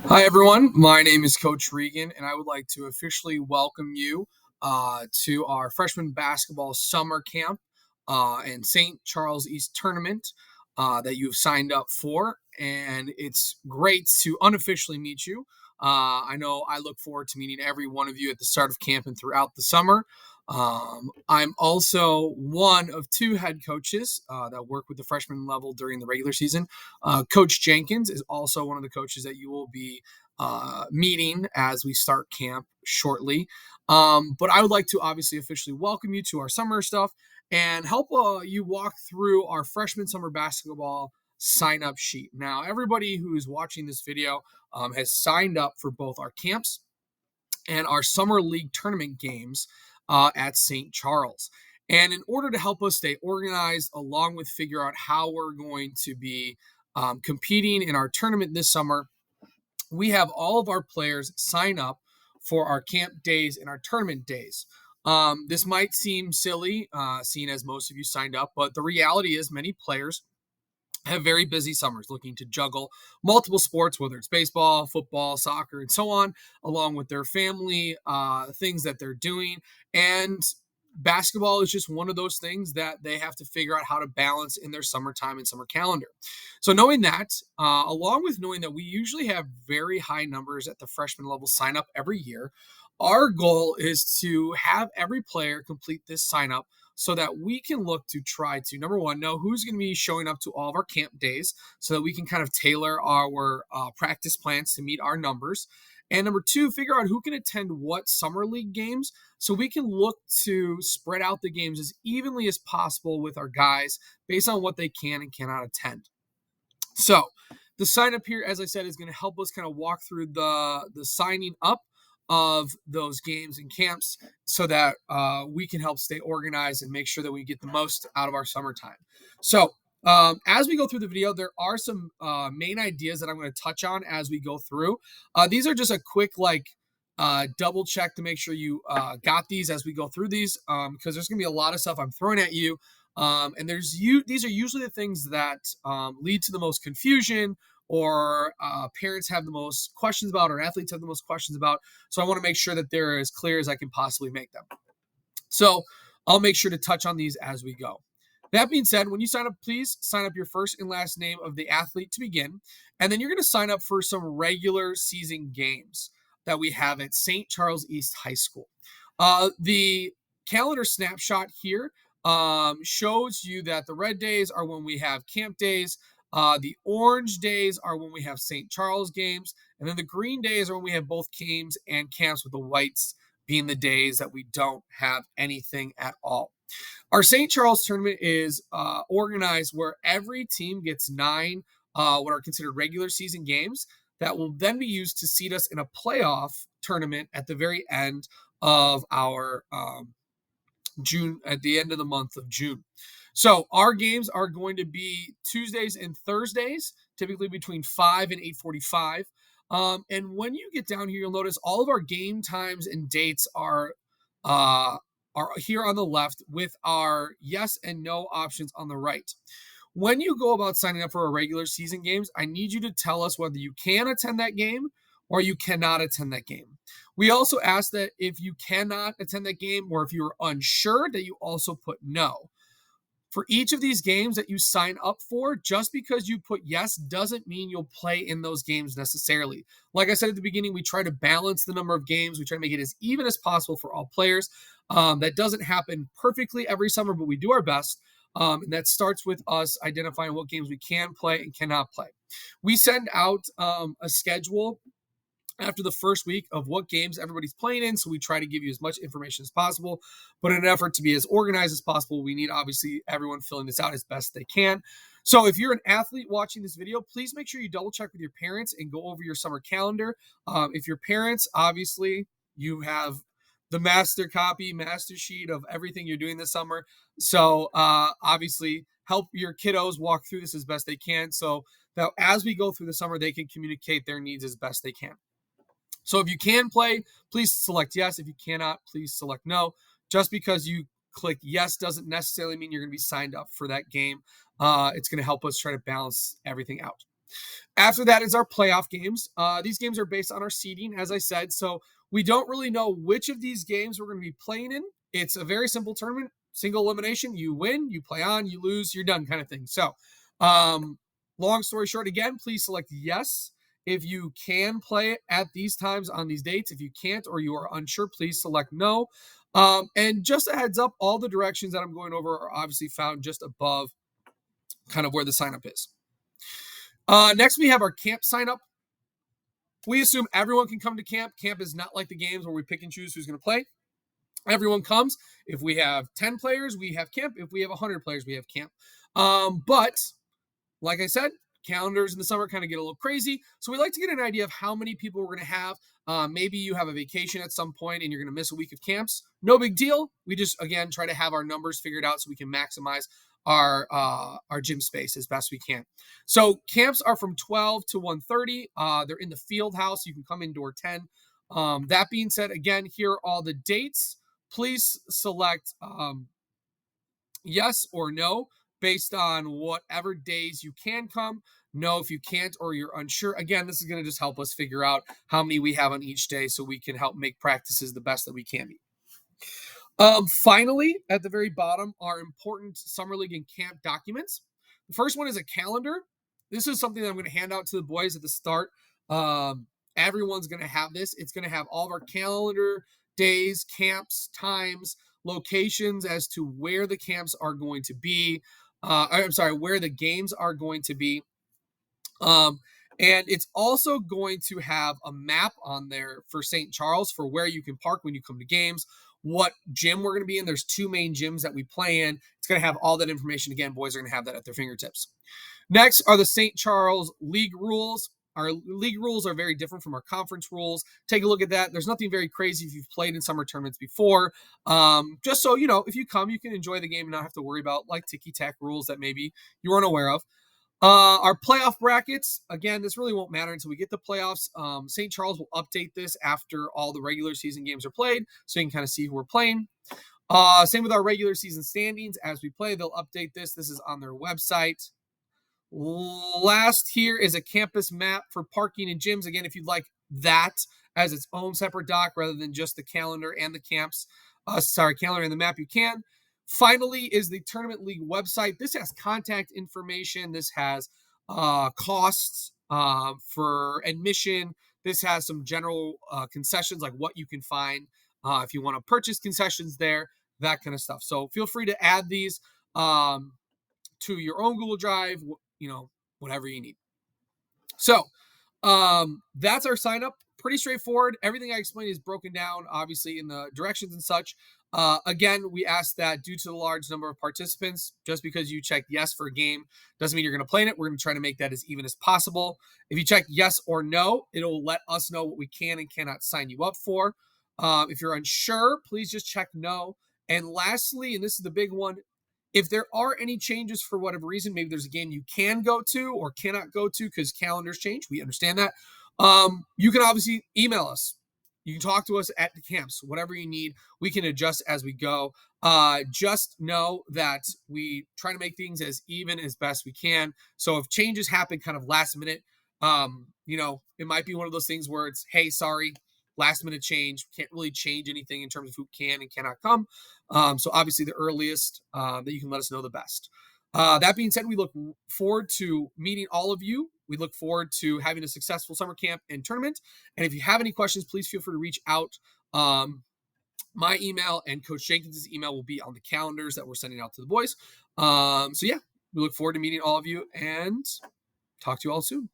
Hi, everyone. My name is Coach Regan, and I would like to officially welcome you to our freshman basketball summer camp and St. Charles East tournament that you've signed up for. And it's great to unofficially meet you. I know I look forward to meeting every one of you at the start of camp and throughout the summer. I'm also one of two head coaches that work with the freshman level during the regular season. Coach Jenkins is also one of the coaches that you will be meeting as we start camp shortly. But I would like to obviously officially welcome you to our summer stuff and help you walk through our freshman summer basketball sign up sheet. Now, everybody who's watching this video has signed up for both our camps and our summer league tournament games at St. Charles. And in order to help us stay organized, along with figure out how we're going to be competing in our tournament this summer, we have all of our players sign up for our camp days and our tournament days. This might seem silly, seeing as most of you signed up, but the reality is many players have very busy summers looking to juggle multiple sports, whether it's baseball, football, soccer, and so on, along with their family, things that they're doing. And basketball is just one of those things that they have to figure out how to balance in their summertime and summer calendar. So, knowing that, along with knowing that we usually have very high numbers at the freshman level sign up every year, our goal is to have every player complete this sign up so that we can look to try to, number one, know who's going to be showing up to all of our camp days so that we can kind of tailor our practice plans to meet our numbers. And number two, figure out who can attend what summer league games so we can look to spread out the games as evenly as possible with our guys based on what they can and cannot attend. So the sign up here, as I said, is going to help us kind of walk through the signing up of those games and camps so that we can help stay organized and make sure that we get the most out of our summertime. So as we go through the video, there are some main ideas that I'm going to touch on as we go through. These are just a quick double check to make sure you got these as we go through these because there's going to be a lot of stuff I'm throwing at you. And these are usually the things that lead to the most confusion or parents have the most questions about or athletes have the most questions about. So I want to make sure that they're as clear as I can possibly make them. So I'll make sure to touch on these as we go. That being said, when you sign up, please sign up your first and last name of the athlete to begin. And then you're going to sign up for some regular season games that we have at St. Charles East High School. The calendar snapshot here shows you that the red days are when we have camp days. The orange days are when we have St. Charles games. And then the green days are when we have both games and camps, with the whites being the days that we don't have anything at all. Our St. Charles tournament is organized where every team gets 9 what are considered regular season games that will then be used to seed us in a playoff tournament at the very end of our June, at the end of the month of June. So our games are going to be Tuesdays and Thursdays, typically between 5 and 8:45. And when you get down here, you'll notice all of our game times and dates are here on the left with our yes and no options on the right. When you go about signing up for our regular season games, I need you to tell us whether you can attend that game or you cannot attend that game. We also ask that if you cannot attend that game or if you're unsure, that you also put no. For each of these games that you sign up for, just because you put yes doesn't mean you'll play in those games necessarily. Like I said at the beginning, we try to balance the number of games. We try to make it as even as possible for all players. That doesn't happen perfectly every summer, but we do our best. And that starts with us identifying what games we can play and cannot play. We send out a schedule after the first week of what games everybody's playing in. So we try to give you as much information as possible, but in an effort to be as organized as possible, we need obviously everyone filling this out as best they can. So if you're an athlete watching this video, please make sure you double check with your parents and go over your summer calendar. If your parents, obviously you have the master sheet of everything you're doing this summer. So obviously help your kiddos walk through this as best they can. So that as we go through the summer, they can communicate their needs as best they can. So if you can play, please select yes. If you cannot, please select no. Just because you click yes doesn't necessarily mean you're going to be signed up for that game. It's going to help us try to balance everything out. After that is our playoff games. These games are based on our seeding, as I said. So we don't really know which of these games we're going to be playing in. It's a very simple tournament, single elimination. You win, you play on, you lose, you're done kind of thing. So, long story short, again, please select yes if you can play at these times on these dates. If you can't or you are unsure, please select no. And just a heads up, all the directions that I'm going over are obviously found just above kind of where the sign up is. Next, we have our camp sign up. We assume everyone can come to camp. Camp is not like the games where we pick and choose who's going to play. Everyone comes. If we have 10 players, we have camp. If we have 100 players, we have camp. But like I said, calendars in the summer kind of get a little crazy. So we like to get an idea of how many people we're going to have. Maybe you have a vacation at some point and you're going to miss a week of camps. No big deal. We just, again, try to have our numbers figured out so we can maximize our gym space as best we can. So camps are from 12 to 1:30. They're in the field house. You can come indoor 10. That being said, again, here are all the dates. Please select yes or no based on whatever days you can come. No if you can't or you're unsure. Again, this is going to just help us figure out how many we have on each day so we can help make practices the best that we can be. Finally, at the very bottom are important summer league and camp documents. The first one is a calendar. This is something that I'm going to hand out to the boys at the start. Everyone's going to have this. It's going to have all of our calendar days, camps, times, locations as to where the camps are going to be. Where the games are going to be. And it's also going to have a map on there for St. Charles for where you can park when you come to games, what gym we're going to be in. There's 2 main gyms that we play in. It's going to have all that information. Again, boys are going to have that at their fingertips. Next are the St. Charles League rules. Our league rules are very different from our conference rules. Take a look at that. There's nothing very crazy if you've played in summer tournaments before. Just so, if you come, you can enjoy the game and not have to worry about like ticky-tack rules that maybe you weren't aware of. Our playoff brackets, again, this really won't matter until we get the playoffs. St. Charles will update this after all the regular season games are played, so you can kind of see who we're playing. Same with our regular season standings. As we play, they'll update this. This is on their website. Last here is a campus map for parking and gyms. Again, if you'd like that as its own separate doc rather than just the calendar and the calendar and the map, you can. Finally is the Tournament League website. This has contact information. This has costs for admission. This has some general concessions, like what you can find if you want to purchase concessions there, that kind of stuff. So feel free to add these to your own Google Drive, whatever you need. So that's our sign up. Pretty straightforward. Everything I explained is broken down, obviously, in the directions and such. Again, we ask that due to the large number of participants, just because you check yes for a game doesn't mean you're going to play in it. We're going to try to make that as even as possible. If you check yes or no, it'll let us know what we can and cannot sign you up for. If you're unsure, please just check no. And lastly, and this is the big one, if there are any changes for whatever reason, maybe there's a game you can go to or cannot go to because calendars change. We understand that. You can obviously email us. You can talk to us at the camps, whatever you need. We can adjust as we go. Just know that we try to make things as even as best we can. So if changes happen kind of last minute, it might be one of those things where it's, hey, sorry, last minute change. Can't really change anything in terms of who can and cannot come. So obviously the earliest that you can let us know, the best. That being said, we look forward to meeting all of you. We look forward to having a successful summer camp and tournament. And if you have any questions, please feel free to reach out. My email and Coach Jenkins' email will be on the calendars that we're sending out to the boys. We look forward to meeting all of you and talk to you all soon.